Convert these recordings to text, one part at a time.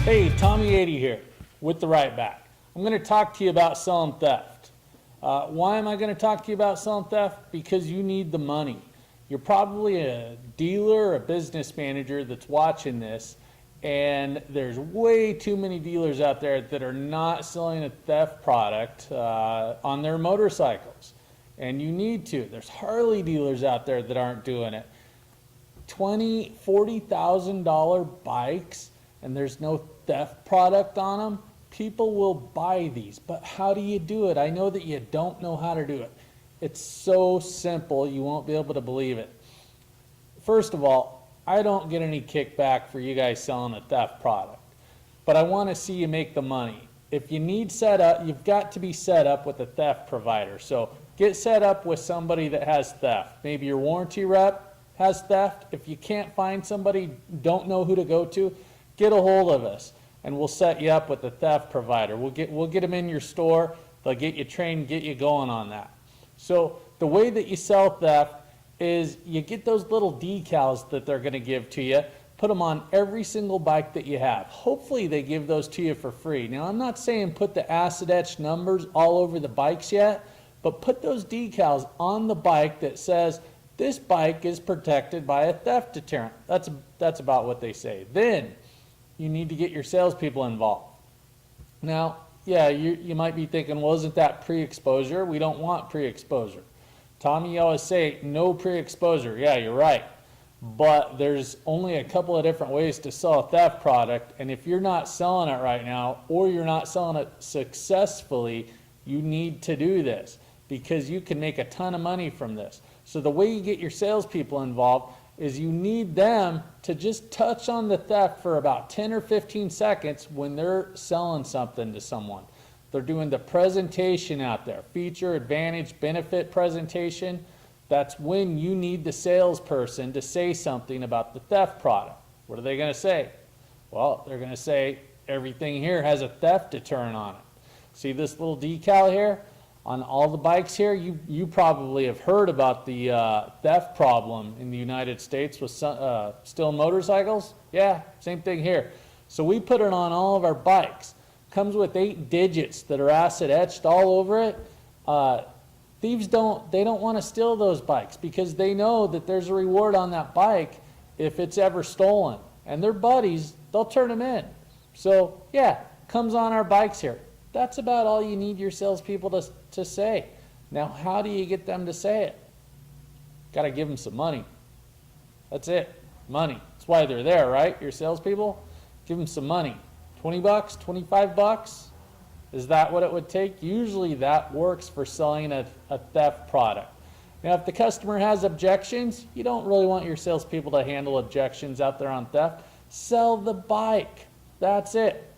Hey, Tommy 80 here with the Right Back. I'm going to talk to you about selling theft. Why am I going to talk to you about selling theft? Because you need the money. You're probably a dealer or a business manager that's watching this, and there's way too many dealers out there that are not selling a theft product on their motorcycles. And you need to. There's Harley dealers out there that aren't doing it. $20,000, $40,000 bikes, and there's no theft product on them. People will buy these, but how do you do it? I know that you don't know how to do it. It's so simple, you won't be able to believe it. First of all, I don't get any kickback for you guys selling a theft product, but I want to see you make the money. If you need set up, you've got to be set up with a theft provider. So get set up with somebody that has theft. Maybe your warranty rep has theft. If you can't find somebody, don't know who to go to, get a hold of us and we'll set you up with a theft provider. We'll get them in your store. They'll get you trained, get you going on that. So the way that you sell theft is you get those little decals that they're going to give to you, put them on every single bike that you have. Hopefully they give those to you for free. Now I'm not saying put the acid etched numbers all over the bikes yet, but put those decals on the bike that says this bike is protected by a theft deterrent. That's about what they say. Then you need to get your salespeople involved. Now, yeah, you might be thinking, well, isn't that pre-exposure? We don't want pre-exposure. Tommy, you always say no pre-exposure. Yeah, you're right. But there's only a couple of different ways to sell a theft product, and if you're not selling it right now, or you're not selling it successfully, you need to do this because you can make a ton of money from this. So the way you get your salespeople involved is you need them to just touch on the theft for about 10 or 15 seconds when they're selling something to someone. They're doing the presentation out there, feature, advantage, benefit presentation. That's when you need the salesperson to say something about the theft product. What are they going to say? Well, they're going to say everything here has a theft deterrent on it. See this little decal here? On all the bikes here, you probably have heard about the theft problem in the United States with stolen motorcycles. Yeah, same thing here. So we put it on all of our bikes. Comes with 8 digits that are acid etched all over it. Thieves don't want to steal those bikes because they know that there's a reward on that bike if it's ever stolen. And their buddies, they'll turn them in. So yeah, comes on our bikes here. That's about all you need your salespeople to say. Now, how do you get them to say it? Got to give them some money. That's it, money. That's why they're there, right? Your salespeople, give them some money. 20 bucks, 25 bucks. Is that what it would take? Usually that works for selling a theft product. Now, if the customer has objections, you don't really want your salespeople to handle objections out there on theft. Sell the bike. That's it.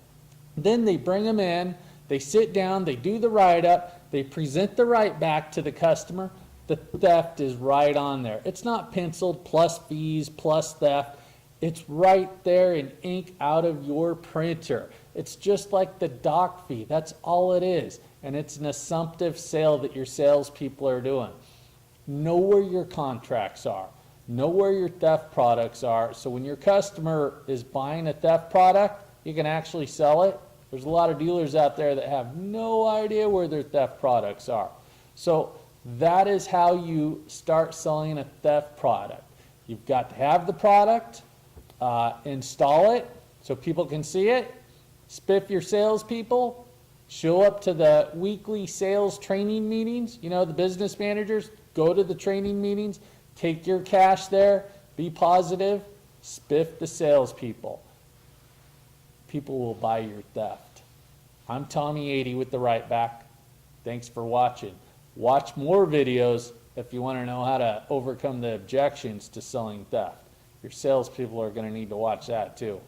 Then they bring them in. They sit down, they do the write-up, they present the right back to the customer. The theft is right on there. It's not penciled plus fees plus theft. It's right there in ink out of your printer. It's just like the doc fee. That's all it is. And it's an assumptive sale that your salespeople are doing. Know where your contracts are. Know where your theft products are. So when your customer is buying a theft product, you can actually sell it. There's a lot of dealers out there that have no idea where their theft products are. So that is how you start selling a theft product. You've got to have the product, install it so people can see it, spiff your salespeople, show up to the weekly sales training meetings. You know, the business managers, go to the training meetings, take your cash there, be positive, spiff the salespeople. People will buy your theft. I'm Tommy 80 with the Right Back. Thanks for watching. Watch more videos if you want to know how to overcome the objections to selling theft. Your salespeople are going to need to watch that too.